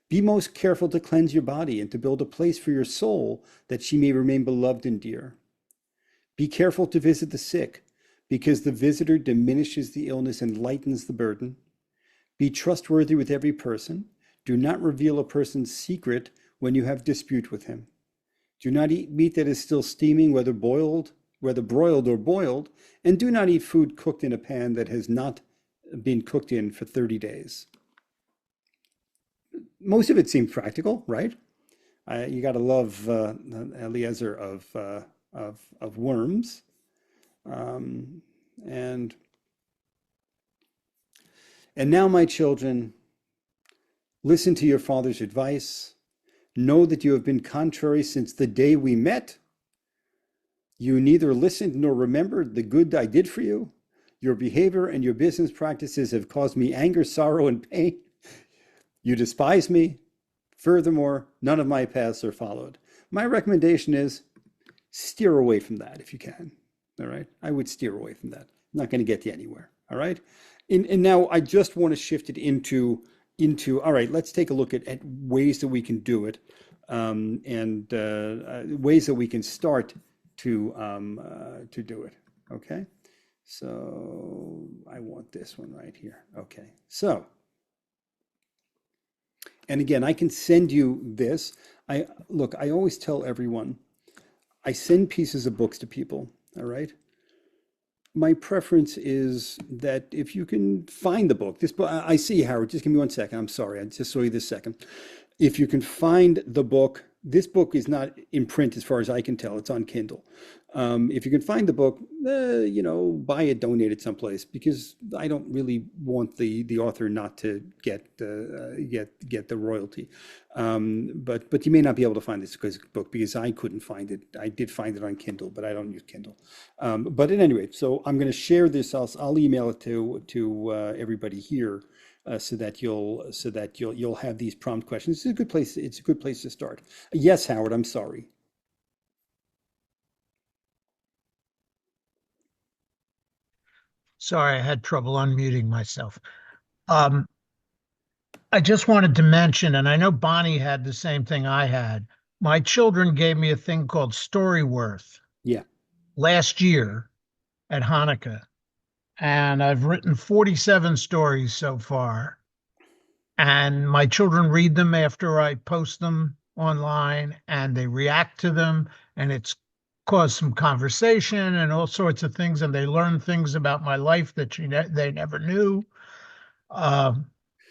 Be most careful to cleanse your body and to build a place for your soul that she may remain beloved and dear. Be careful to visit the sick, because the visitor diminishes the illness and lightens the burden. Be trustworthy with every person. Do not reveal a person's secret when you have dispute with him. Do not eat meat that is still steaming, whether broiled or boiled, and do not eat food cooked in a pan that has not been cooked in for 30 days. most of it seems practical, right? You got to love Eliezer of Worms, um, and now, my children, listen to your father's advice. Know that you have been contrary since the day we met. You neither listened nor remembered the good I did for you. Your behavior and your business practices have caused me anger, sorrow, and pain. You despise me. Furthermore, none of my paths are followed. My recommendation is steer away from that if you can. All right? I would steer away from that. Not going to get you anywhere. All right? And now I just want to shift it into all right, let's take a look at ways that we can do it, and ways that we can start to do it. Okay, so I want this one right here. Okay, so, and again, I can send you this. I always tell everyone, I send pieces of books to people. All right. My preference is that if you can find the book, this book, I see, Howard, just give me 1 second. I'm sorry, I just saw you this second. If you can find the book, this book is not in print as far as I can tell, it's on Kindle. If you can find the book, buy it, donate it someplace, because I don't really want the author not to get the royalty. But you may not be able to find this book because I couldn't find it. I did find it on Kindle, but I don't use Kindle. But at any rate, so I'm going to share this. I'll email it to everybody here. So that you'll have these prompt questions. It's a good place. It's a good place to start. Yes, Howard. I'm sorry. Sorry, I had trouble unmuting myself. I just wanted to mention, and I know Bonnie had the same thing I had. My children gave me a thing called Storyworth. Yeah. Last year at Hanukkah. And I've written 47 stories so far. And my children read them after I post them online, and they react to them, and it's caused some conversation and all sorts of things, and they learn things about my life that they never knew.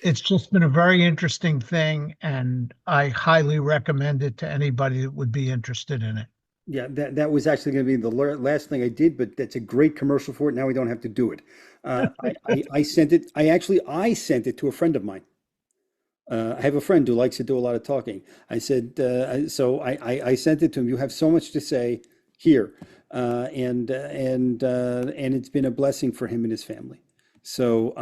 It's just been a very interesting thing, and I highly recommend it to anybody that would be interested in it. Yeah, that was actually going to be the last thing I did, but that's a great commercial for it. Now we don't have to do it. I sent it. I sent it to a friend of mine. I have a friend who likes to do a lot of talking. I said, so I sent it to him. You have so much to say here, and it's been a blessing for him and his family. So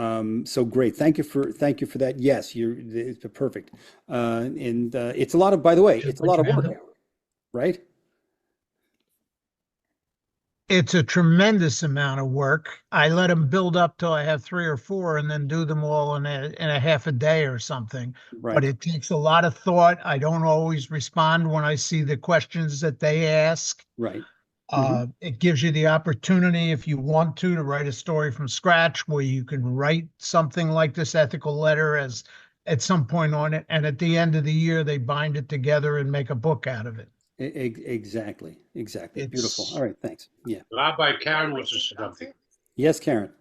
great. Thank you for that. Yes, it's perfect. And it's a lot of, by the way, it's a lot of work, right? It's a tremendous amount of work. I let them build up till I have 3 or 4 and then do them all in a half a day or something. Right. But it takes a lot of thought. I don't always respond when I see the questions that they ask. Right. It gives you the opportunity, if you want to write a story from scratch, where you can write something like this ethical letter as at some point on it. And at the end of the year, they bind it together and make a book out of it. Exactly. Beautiful. All right, thanks. Yeah. Rabbi Karen wants to say something. Yes, Karen.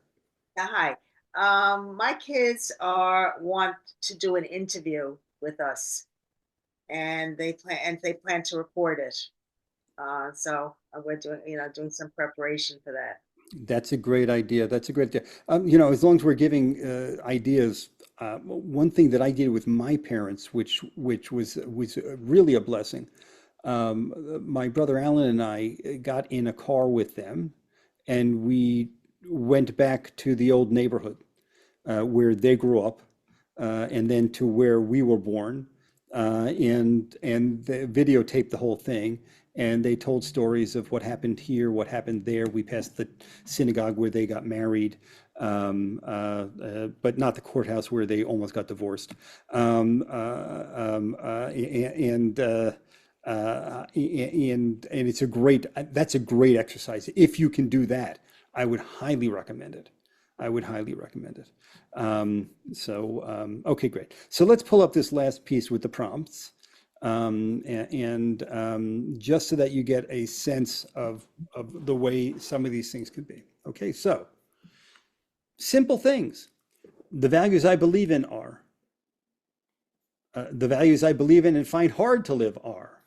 Hi. My kids want to do an interview with us, and they plan to record it. So we're doing some preparation for that. That's a great idea. As long as we're giving ideas, one thing that I did with my parents, which was really a blessing. My brother Alan and I got in a car with them, and we went back to the old neighborhood where they grew up, and then to where we were born, and they videotaped the whole thing. And they told stories of what happened here, what happened there. We passed the synagogue where they got married, but not the courthouse where they almost got divorced. And it's that's a great exercise. If you can do that, I would highly recommend it. Okay, great. So let's pull up this last piece with the prompts. Just so that you get a sense of the way some of these things could be. Okay, so simple things. The values I believe in are The values I believe in and find hard to live are.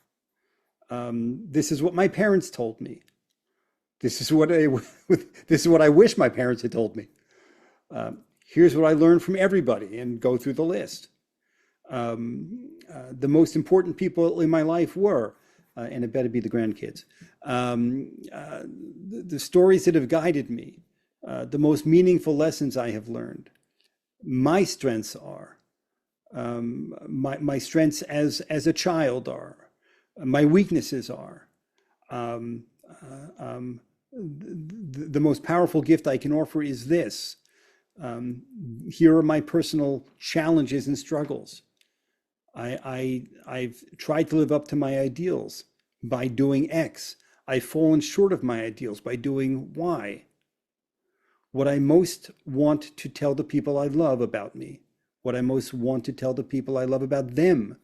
This is what my parents told me. This is what I wish my parents had told me. Here's what I learned from everybody, and go through the list. The most important people in my life were, and it better be the grandkids, the stories that have guided me, the most meaningful lessons I have learned. My strengths are, my strengths as a child are, my weaknesses are. The most powerful gift I can offer is this. Here are my personal challenges and struggles. I've tried to live up to my ideals by doing X. I've fallen short of my ideals by doing Y. What I most want to tell the people I love about me, what I most want to tell the people I love about them.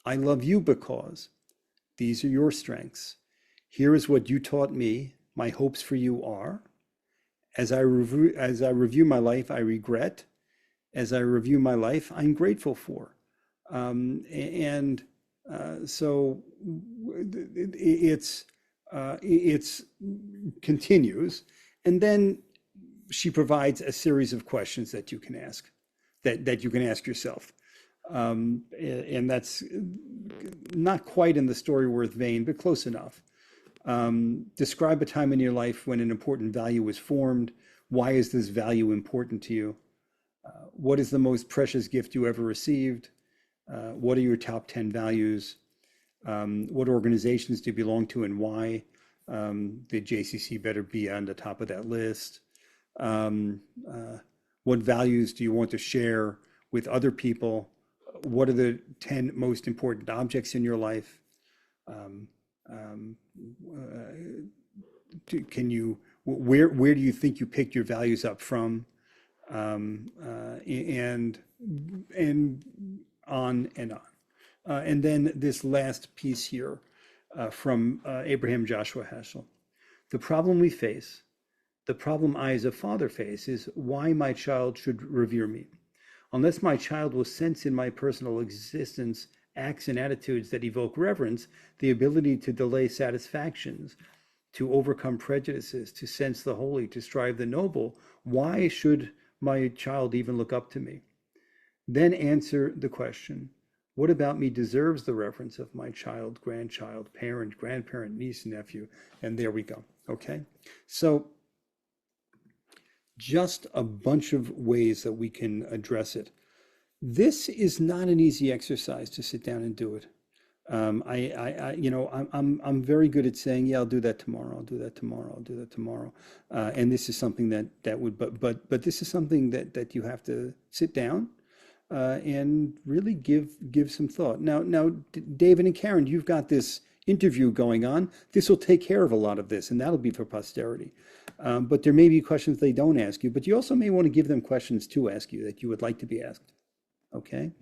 I love you because these are your strengths. Here is what you taught me. My hopes for you are, as I review my life, I regret. As I review my life, I'm grateful for. So it's continues, and then she provides a series of questions that you can ask, that you can ask yourself, and that's not quite in the Storyworth vein, but close enough. Describe a time in your life when an important value was formed. Why is this value important to you? What is the most precious gift you ever received? What are your top 10 values? What organizations do you belong to and why? The JCC better be on the top of that list. What values do you want to share with other people? What are the 10 most important objects in your life? Where do you think you picked your values up from? And on and on. And then this last piece here from Abraham Joshua Heschel. The problem we face, the problem I as a father face, is why my child should revere me. Unless my child will sense in my personal existence acts and attitudes that evoke reverence, the ability to delay satisfactions, to overcome prejudices, to sense the holy, to strive the noble, why should my child even look up to me? Then answer the question, what about me deserves the reverence of my child, grandchild, parent, grandparent, niece, nephew? And there we go, okay? So just a bunch of ways that we can address it. This is not an easy exercise to sit down and do it. I'm very good at saying, yeah, I'll do that tomorrow. I'll do that tomorrow. I'll do that tomorrow. And this is something that would, but this is something that you have to sit down and really give some thought. Now, David and Karen, you've got this interview going on. This will take care of a lot of this, and that'll be for posterity. But there may be questions they don't ask you, but you also may want to give them questions to ask you that you would like to be asked. Okay.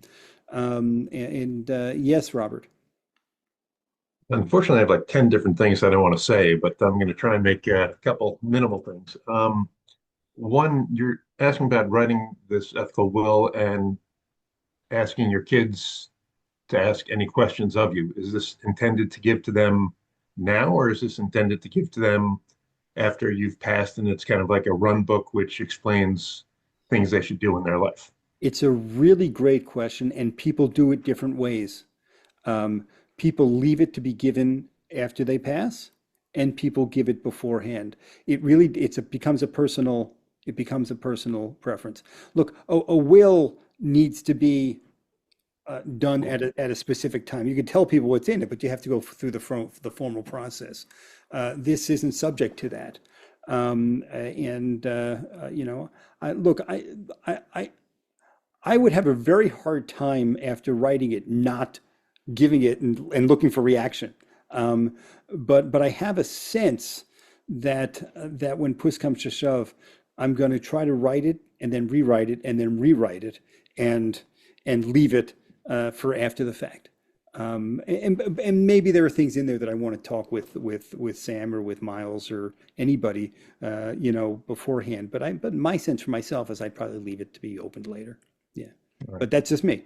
Yes, Robert. Unfortunately, I have like 10 different things that I want to say, but I'm going to try and make a couple minimal things. One, you're asking about writing this ethical will and asking your kids to ask any questions of you. Is this intended to give to them now, or is this intended to give to them after you've passed and it's kind of like a run book which explains things they should do in their life? It's a really great question, and people do it different ways. People leave it to be given after they pass, and people give it beforehand. It becomes a personal preference. Look, a will needs to be done at a specific time. You can tell people what's in it, but you have to go through the formal process. This isn't subject to that. I would have a very hard time after writing it not giving it and looking for reaction. But I have a sense that when push comes to shove, I'm going to try to write it and then rewrite it and then rewrite it and leave it for after the fact. And maybe there are things in there that I want to talk with Sam or with Miles or anybody, beforehand. But my sense for myself is I'd probably leave it to be opened later. Yeah, right. But that's just me.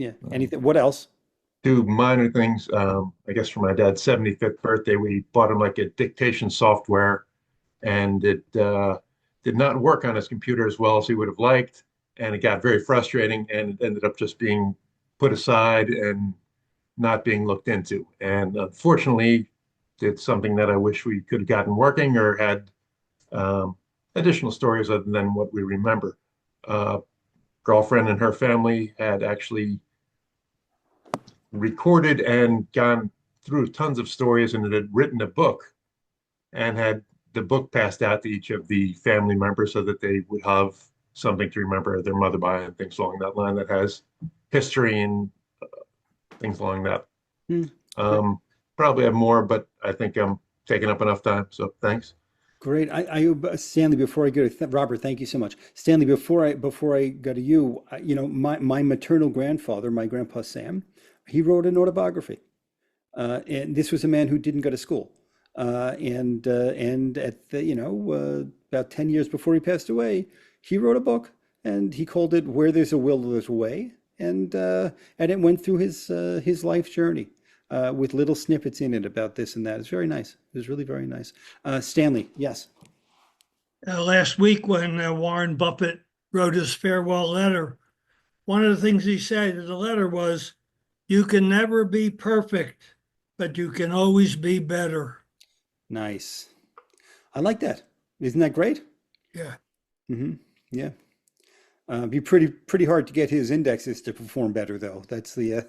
Yeah. Anything? What else? Do minor things. I guess for my dad's 75th birthday, we bought him like a dictation software, and it did not work on his computer as well as he would have liked. And it got very frustrating, and it ended up just being put aside and not being looked into. And unfortunately, it's something that I wish we could have gotten working or had additional stories other than what we remember. Girlfriend and her family had actually recorded and gone through tons of stories and had written a book and had the book passed out to each of the family members so that they would have something to remember their mother by and things along that line that has history and things along that. Probably have more, but I think I'm taking up enough time. So thanks. Great. Stanley, before I go to Robert, thank you so much. Stanley, before I go to you, my maternal grandfather, my grandpa Sam, he wrote an autobiography, and this was a man who didn't go to school, and at the about 10 years before he passed away, he wrote a book, and he called it "Where There's a Will, There's a Way," and it went through his life journey. With little snippets in it about this and that. It's very nice. It was really very nice. Stanley, yes. Last week when Warren Buffett wrote his farewell letter, one of the things he said in the letter was, "You can never be perfect, but you can always be better." Nice. I like that. Isn't that great? Yeah. Yeah. Be pretty hard to get his indexes to perform better, though. That's the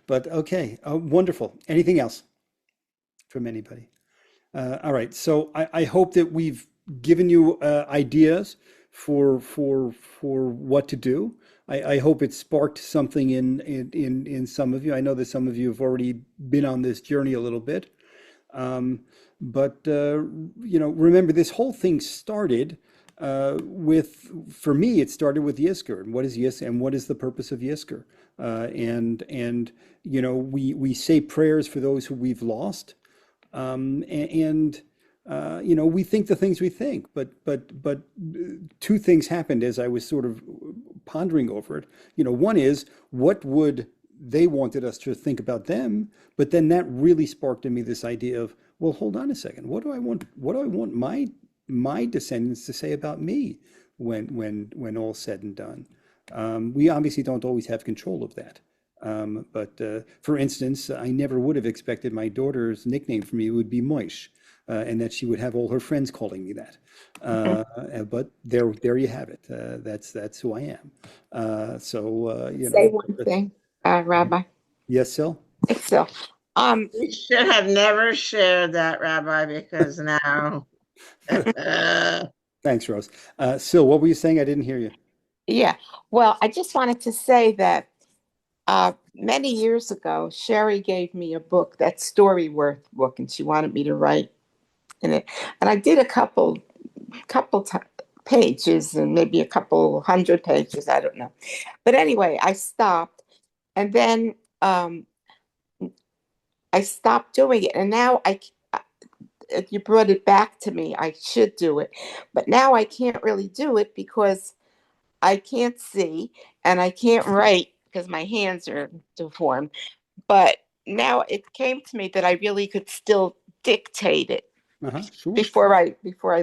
but okay. Wonderful. Anything else from anybody? All right. So I hope that we've given you ideas for what to do. I hope it sparked something in some of you. I know that some of you have already been on this journey a little bit, but remember, this whole thing started. For me, it started with Yizkor. And what is Yizkor, and what is the purpose of Yizkor? We say prayers for those who we've lost, we think the things we think. But two things happened as I was sort of pondering over it. One is, what would they wanted us to think about them? But then that really sparked in me this idea of, well, hold on a second. What do I want? What do I want my descendants to say about me when all's said and done? We obviously don't always have control of that. But for instance, I never would have expected my daughter's nickname for me would be Moish, and that she would have all her friends calling me that. But there you have it. That's who I am. Say one thing, Rabbi. Yes, Sil? It's Sil. We should have never shared that, Rabbi, because now. Thanks, Rose. Sil, what were you saying? I didn't hear you. Yeah. Well, I just wanted to say that many years ago, Sherry gave me a book, that Storyworth book, and she wanted me to write in it. And I did a couple pages and maybe a couple hundred pages, I don't know. But anyway, I stopped, and then I stopped doing it. And now you brought it back to me. I should do it. But now I can't really do it because I can't see and I can't write because my hands are deformed. But now it came to me that I really could still dictate it Sure. before I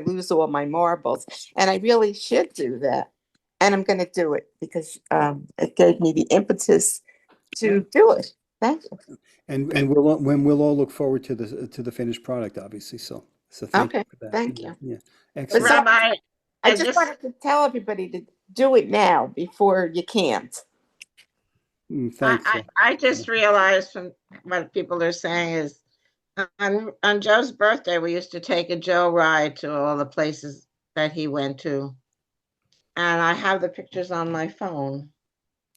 lose all my marbles. And I really should do that. And I'm going to do it because it gave me the impetus to do it. Thank you. And we'll all look forward to the finished product, obviously. So thank you for that. Thank you. Yeah, But excellent. Rabbi, I just wanted to tell everybody to do it now before you can't. Thanks. I just realized from what people are saying is on Joe's birthday, we used to take a Joe ride to all the places that he went to. And I have the pictures on my phone,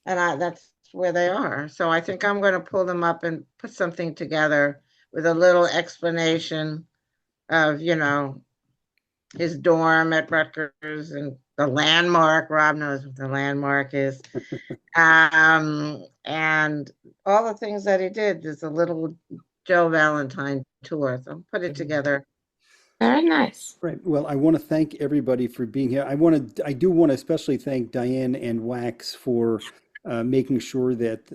and that's where they are. So I think I'm going to pull them up and put something together with a little explanation of, his dorm at Rutgers and the landmark. Rob knows what the landmark is. And all the things that he did. There's a little Joe Valentine tour. So I'll put it together. Very nice. Right. Well, I want to thank everybody for being here. I do want to especially thank Diane and Wax for making sure that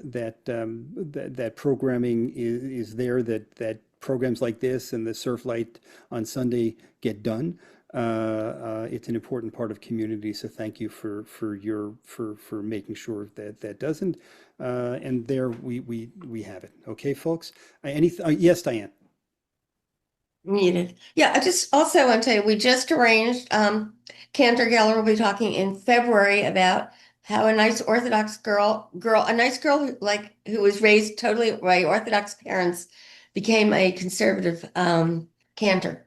programming is there, that programs like this and the Surflight on Sunday get done. It's an important part of community, so thank you for making sure that doesn't. And there we have it. Okay, folks. Yes, Diane. Muted. Yeah, I just also want to tell you, we just arranged, Cantor Geller will be talking in February about how a nice Orthodox a nice girl who was raised totally by Orthodox parents became a conservative cantor.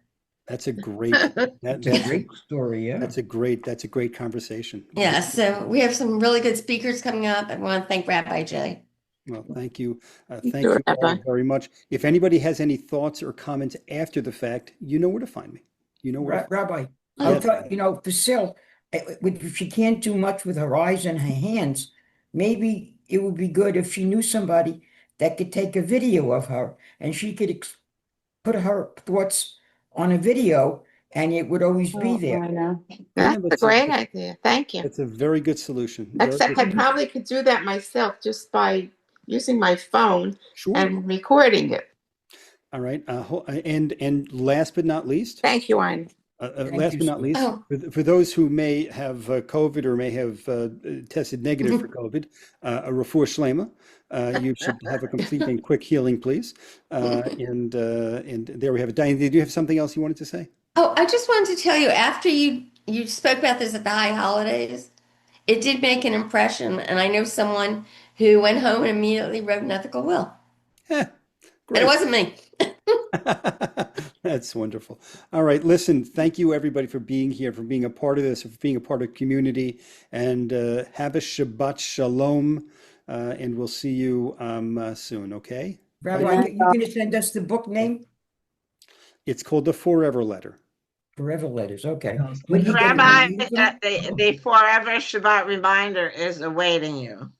That's a great That's a great story, yeah. that's a great conversation. Yeah, so we have some really good speakers coming up. I want to thank Rabbi Jay. Well, thank you. You Thank too, you all Rabbi. very much. If anybody has any thoughts or comments after the fact, you know where to find me. You know where to Rabbi, Oh. I thought, Priscilla, if she can't do much with her eyes and her hands, maybe it would be good if she knew somebody that could take a video of her and she could put her thoughts on a video and it would always be Oh, there. I know. Yeah, That's a that's great idea. Thank you. That's a very good solution. Very Except good I probably could do that myself just by using my phone Sure. and recording it. All right. And last but not least, Thank you, Wine. last you, but not Steve. least, Oh. for those who may have COVID or may have tested negative for COVID, a refuah shlema. You should have a complete and quick healing, please. And there we have it. Diane, did you have something else you wanted to say? Oh, I just wanted to tell you, after you spoke about this at the high holidays, it did make an impression, and I know someone who went home and immediately wrote an ethical will. And Great. it wasn't me. That's wonderful. All right. Listen, thank you everybody for being here, for being a part of this, for being a part of community, and have a Shabbat Shalom. And we'll see you soon. Okay. Rabbi, you going to send us the book name? It's called the Forever Letter. Forever Letters, okay. When you get it, Rabbi, will you use them? the forever Shabbat reminder is awaiting you.